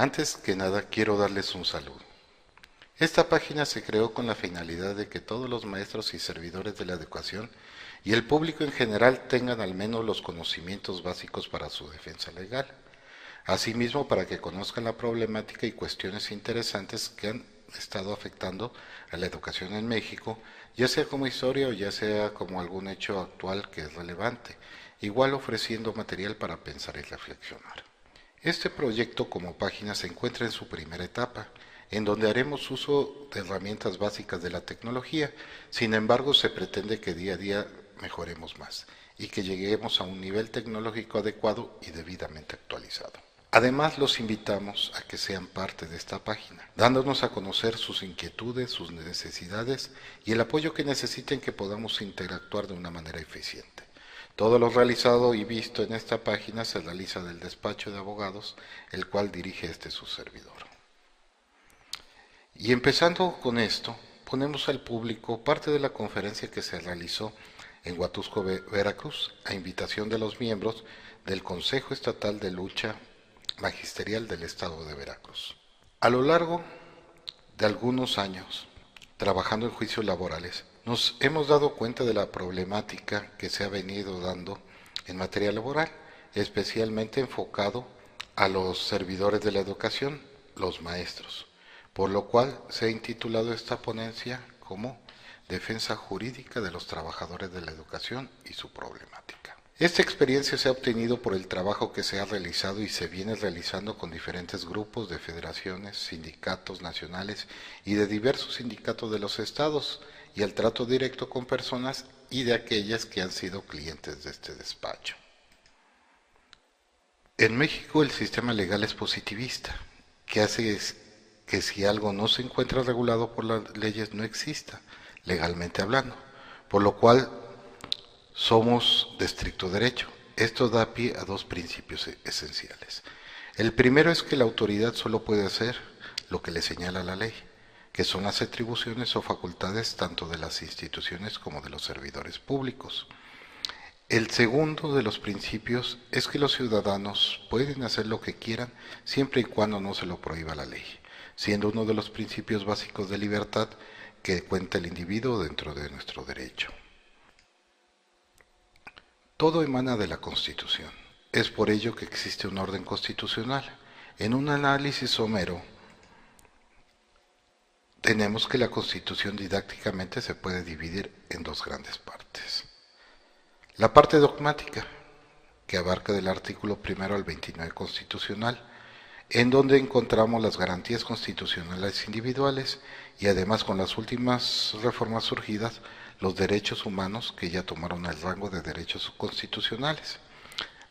Antes que nada, quiero darles un saludo. Esta página se creó con la finalidad de que todos los maestros y servidores de la educación y el público en general tengan al menos los conocimientos básicos para su defensa legal. Asimismo, para que conozcan la problemática y cuestiones interesantes que han estado afectando a la educación en México, ya sea como historia o ya sea como algún hecho actual que es relevante, igual ofreciendo material para pensar y reflexionar. Este proyecto como página se encuentra en su primera etapa, en donde haremos uso de herramientas básicas de la tecnología. Sin embargo, se pretende que día a día mejoremos más y que lleguemos a un nivel tecnológico adecuado y debidamente actualizado. Además, los invitamos a que sean parte de esta página, dándonos a conocer sus inquietudes, sus necesidades y el apoyo que necesiten, que podamos interactuar de una manera eficiente. Todo lo realizado y visto en esta página se realiza del despacho de abogados, el cual dirige su servidor. Y empezando con esto, ponemos al público parte de la conferencia que se realizó en Huatusco, Veracruz, a invitación de los miembros del Consejo Estatal de Lucha Magisterial del Estado de Veracruz. A lo largo de algunos años, trabajando en juicios laborales, nos hemos dado cuenta de la problemática que se ha venido dando en materia laboral, especialmente enfocado a los servidores de la educación, los maestros, por lo cual se ha intitulado esta ponencia como Defensa Jurídica de los Trabajadores de la Educación y su problemática. Esta experiencia se ha obtenido por el trabajo que se ha realizado y se viene realizando con diferentes grupos de federaciones, sindicatos nacionales y de diversos sindicatos de los estados, y el trato directo con personas y de aquellas que han sido clientes de este despacho. En México el sistema legal es positivista, que hace que si algo no se encuentra regulado por las leyes no exista, legalmente hablando, por lo cual somos de estricto derecho. Esto da pie a dos principios esenciales. El primero es que la autoridad solo puede hacer lo que le señala la ley, que son las atribuciones o facultades tanto de las instituciones como de los servidores públicos. El segundo de los principios es que los ciudadanos pueden hacer lo que quieran siempre y cuando no se lo prohíba la ley, siendo uno de los principios básicos de libertad que cuenta el individuo dentro de nuestro derecho. Todo emana de la Constitución. Es por ello que existe un orden constitucional. En un análisis somero, tenemos que la Constitución didácticamente se puede dividir en dos grandes partes. La parte dogmática, que abarca del artículo 1 al 29 constitucional, en donde encontramos las garantías constitucionales individuales y además con las últimas reformas surgidas, los derechos humanos que ya tomaron el rango de derechos constitucionales.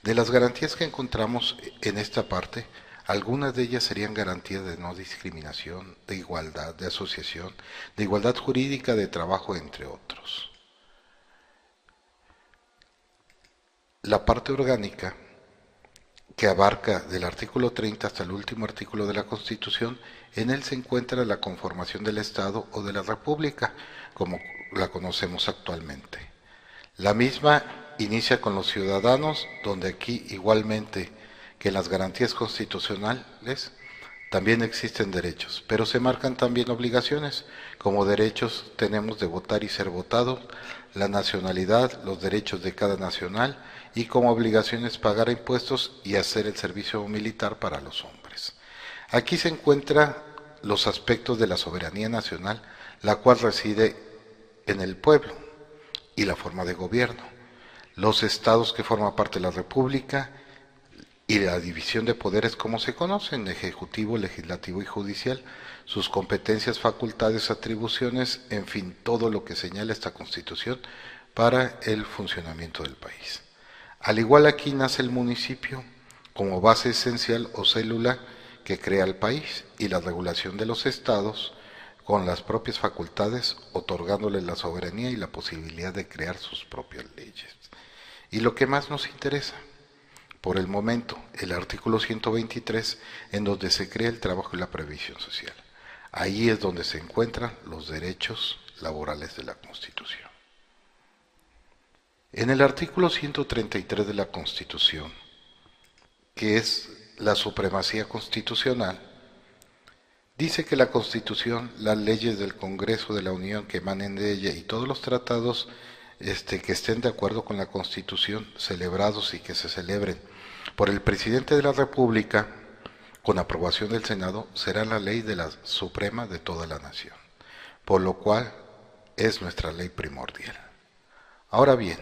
De las garantías que encontramos en esta parte, algunas de ellas serían garantías de no discriminación, de igualdad, de asociación, de igualdad jurídica, de trabajo, entre otros. La parte orgánica, que abarca del artículo 30 hasta el último artículo de la Constitución, en él se encuentra la conformación del Estado o de la República, como la conocemos actualmente. La misma inicia con los ciudadanos, donde aquí igualmente que en las garantías constitucionales también existen derechos, pero se marcan también obligaciones. Como derechos tenemos de votar y ser votados, la nacionalidad, los derechos de cada nacional, y como obligaciones pagar impuestos y hacer el servicio militar para los hombres. Aquí se encuentran los aspectos de la soberanía nacional, la cual reside en el pueblo, y la forma de gobierno, los estados que forman parte de la República y la división de poderes como se conocen, ejecutivo, legislativo y judicial, sus competencias, facultades, atribuciones, en fin, todo lo que señala esta Constitución para el funcionamiento del país. Al igual aquí nace el municipio como base esencial o célula que crea el país, y la regulación de los estados con las propias facultades, otorgándoles la soberanía y la posibilidad de crear sus propias leyes. Y lo que más nos interesa, por el momento, el artículo 123, en donde se crea el trabajo y la previsión social. Ahí es donde se encuentran los derechos laborales de la Constitución. En el artículo 133 de la Constitución, que es la supremacía constitucional, dice que la Constitución, las leyes del Congreso de la Unión que emanen de ella y todos los tratados que estén de acuerdo con la Constitución, celebrados y que se celebren por el presidente de la República, con aprobación del Senado, será la ley de la suprema de toda la nación, por lo cual es nuestra ley primordial. Ahora bien,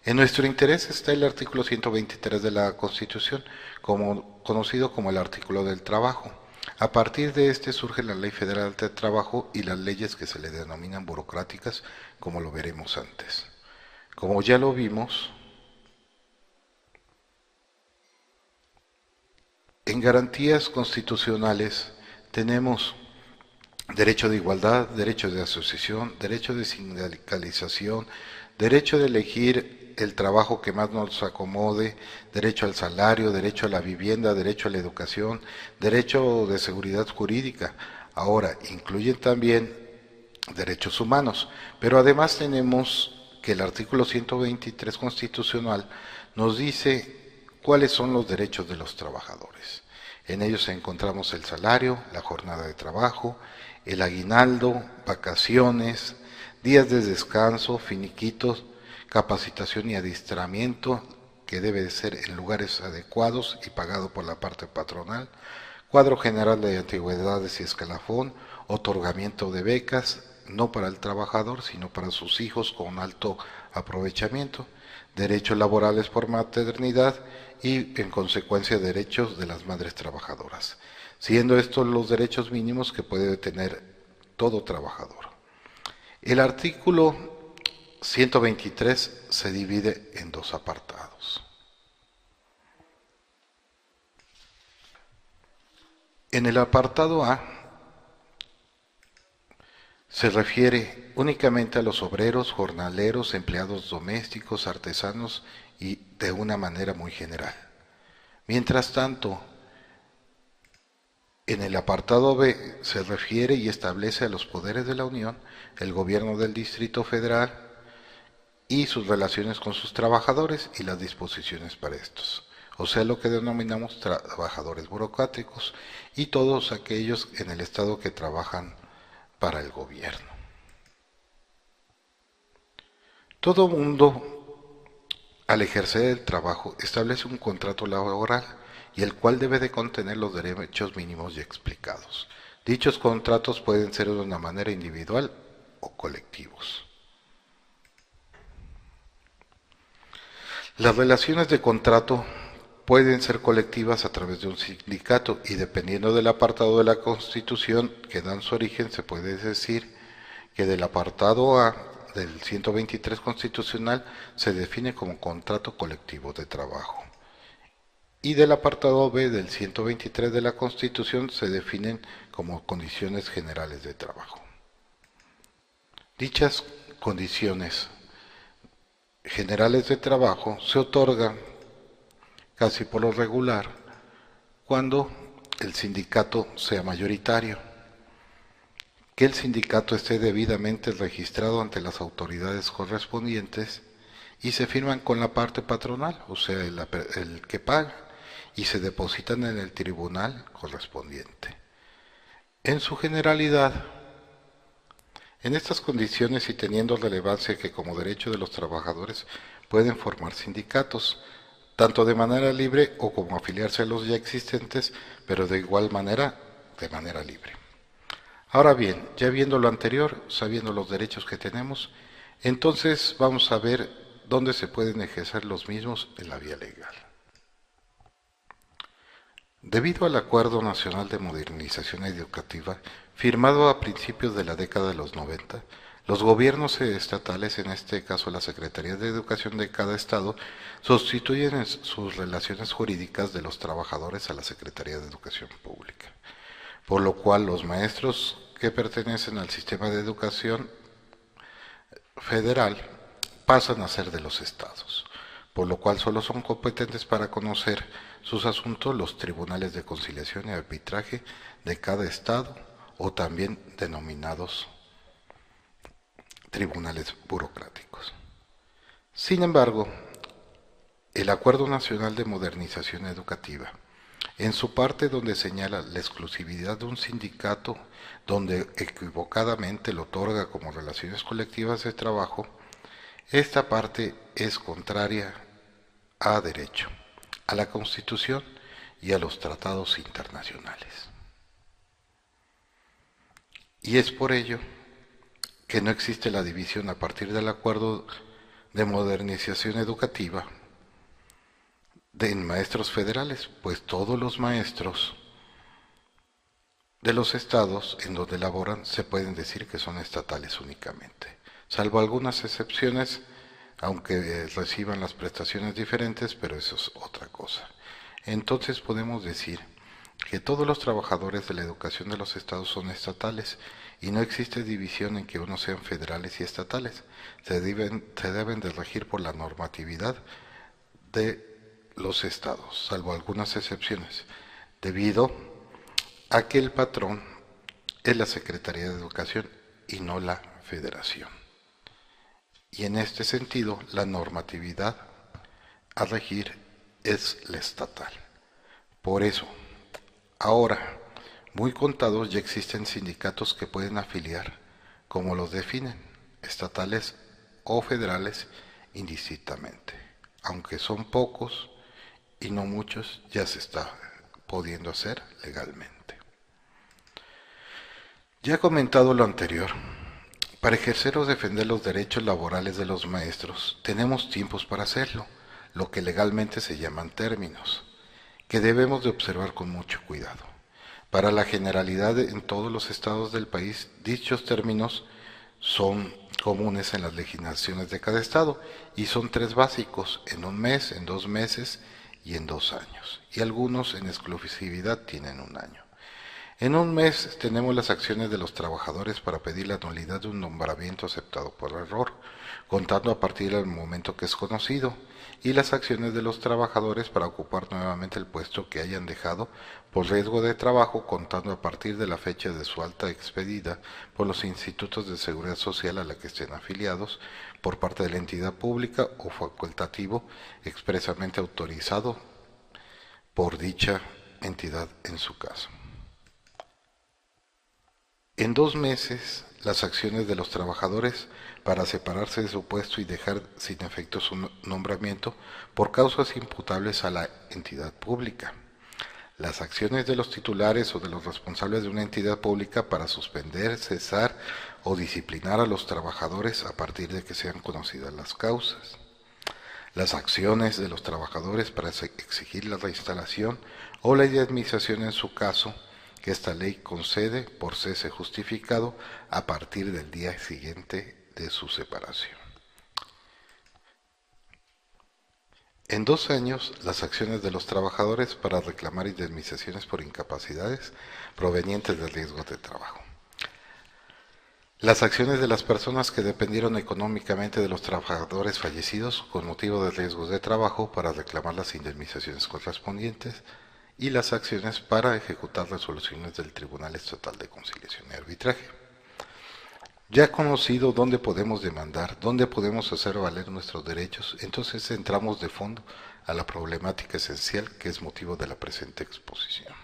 en nuestro interés está el artículo 123 de la Constitución, conocido como el artículo del trabajo. A partir de este surge la Ley Federal del Trabajo y las leyes que se le denominan burocráticas, como lo veremos antes. Como ya lo vimos, en garantías constitucionales tenemos derecho de igualdad, derecho de asociación, derecho de sindicalización, derecho de elegir el trabajo que más nos acomode, derecho al salario, derecho a la vivienda, derecho a la educación, derecho de seguridad jurídica. Ahora, incluyen también derechos humanos, pero además tenemos que el artículo 123 constitucional nos dice cuáles son los derechos de los trabajadores. En ellos encontramos el salario, la jornada de trabajo, el aguinaldo, vacaciones, días de descanso, finiquitos, capacitación y adiestramiento, que debe de ser en lugares adecuados y pagado por la parte patronal, cuadro general de antigüedades y escalafón, otorgamiento de becas, no para el trabajador, sino para sus hijos con alto aprovechamiento, derechos laborales por maternidad y, en consecuencia, derechos de las madres trabajadoras, siendo estos los derechos mínimos que puede tener todo trabajador. El artículo 123 se divide en dos apartados. En el apartado A se refiere únicamente a los obreros, jornaleros, empleados domésticos, artesanos y de una manera muy general. Mientras tanto, en el apartado B se refiere y establece a los poderes de la Unión, el gobierno del Distrito Federal y sus relaciones con sus trabajadores y las disposiciones para estos. O sea, lo que denominamos trabajadores burocráticos y todos aquellos en el Estado que trabajan para el gobierno. Todo mundo, al ejercer el trabajo, establece un contrato laboral y el cual debe de contener los derechos mínimos ya explicados. Dichos contratos pueden ser de una manera individual o colectivos. Las relaciones de contrato pueden ser colectivas a través de un sindicato y dependiendo del apartado de la Constitución que dan su origen, se puede decir que del apartado A del 123 constitucional se define como contrato colectivo de trabajo y del apartado B del 123 de la Constitución se definen como condiciones generales de trabajo. Dichas condiciones generales de trabajo se otorgan casi por lo regular cuando el sindicato sea mayoritario, que el sindicato esté debidamente registrado ante las autoridades correspondientes y se firman con la parte patronal, o sea, el que paga, y se depositan en el tribunal correspondiente. En su generalidad, en estas condiciones y teniendo relevancia que como derecho de los trabajadores pueden formar sindicatos, tanto de manera libre o como afiliarse a los ya existentes, pero de igual manera, de manera libre. Ahora bien, ya viendo lo anterior, sabiendo los derechos que tenemos, entonces vamos a ver dónde se pueden ejercer los mismos en la vía legal. Debido al Acuerdo Nacional de Modernización Educativa, firmado a principios de la década de los 90, los gobiernos estatales, en este caso las Secretarías de Educación de cada estado, sustituyen en sus relaciones jurídicas de los trabajadores a la Secretaría de Educación Pública, por lo cual los maestros que pertenecen al sistema de educación federal pasan a ser de los estados, por lo cual solo son competentes para conocer sus asuntos los tribunales de conciliación y arbitraje de cada estado o también denominados tribunales burocráticos. Sin embargo, el Acuerdo Nacional de Modernización Educativa En su parte donde señala la exclusividad de un sindicato, donde equivocadamente lo otorga como relaciones colectivas de trabajo, esta parte es contraria a derecho, a la Constitución y a los tratados internacionales. Y es por ello que no existe la división a partir del acuerdo de modernización educativa de maestros federales, pues todos los maestros de los estados en donde laboran se pueden decir que son estatales únicamente, salvo algunas excepciones, aunque reciban las prestaciones diferentes, pero eso es otra cosa. Entonces podemos decir que todos los trabajadores de la educación de los estados son estatales y no existe división en que unos sean federales y estatales. Se deben de regir por la normatividad de los estados, salvo algunas excepciones, debido a que el patrón es la Secretaría de Educación y no la Federación. Y en este sentido, la normatividad a regir es la estatal. Por eso, ahora, muy contados ya existen sindicatos que pueden afiliar, como los definen, estatales o federales, indistintamente. Aunque son pocos y no muchos, ya se está pudiendo hacer legalmente. Ya comentado lo anterior, para ejercer o defender los derechos laborales de los maestros, tenemos tiempos para hacerlo, lo que legalmente se llaman términos, que debemos de observar con mucho cuidado. Para la generalidad en todos los estados del país, dichos términos son comunes en las legislaciones de cada estado y son 3 básicos, en 1 mes, en 2 meses y en 2 años, y algunos en exclusividad tienen 1 año. En 1 mes tenemos las acciones de los trabajadores para pedir la nulidad de un nombramiento aceptado por error, contando a partir del momento que es conocido, y las acciones de los trabajadores para ocupar nuevamente el puesto que hayan dejado por riesgo de trabajo, contando a partir de la fecha de su alta expedida por los institutos de seguridad social a la que estén afiliados, por parte de la entidad pública o facultativo expresamente autorizado por dicha entidad en su caso. En 2 meses, las acciones de los trabajadores para separarse de su puesto y dejar sin efecto su nombramiento por causas imputables a la entidad pública. Las acciones de los titulares o de los responsables de una entidad pública para suspender, cesar o disciplinar a los trabajadores a partir de que sean conocidas las causas. Las acciones de los trabajadores para exigir la reinstalación o la indemnización en su caso, que esta ley concede por cese justificado a partir del día siguiente de su separación. En 2 años, las acciones de los trabajadores para reclamar indemnizaciones por incapacidades provenientes de riesgos de trabajo. Las acciones de las personas que dependieron económicamente de los trabajadores fallecidos con motivo de riesgos de trabajo para reclamar las indemnizaciones correspondientes, y las acciones para ejecutar resoluciones del Tribunal Estatal de Conciliación y Arbitraje. Ya conocido dónde podemos demandar, dónde podemos hacer valer nuestros derechos, entonces entramos de fondo a la problemática esencial que es motivo de la presente exposición.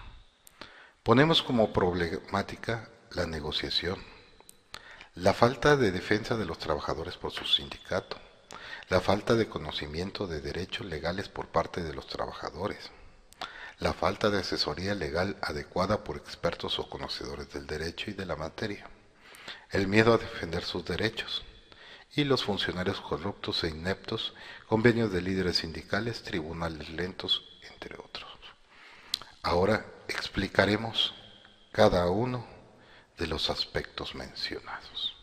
Ponemos como problemática la negociación, la falta de defensa de los trabajadores por su sindicato, la falta de conocimiento de derechos legales por parte de los trabajadores, la falta de asesoría legal adecuada por expertos o conocedores del derecho y de la materia, el miedo a defender sus derechos, y los funcionarios corruptos e ineptos, convenios de líderes sindicales, tribunales lentos, entre otros. Ahora explicaremos cada uno de los aspectos mencionados.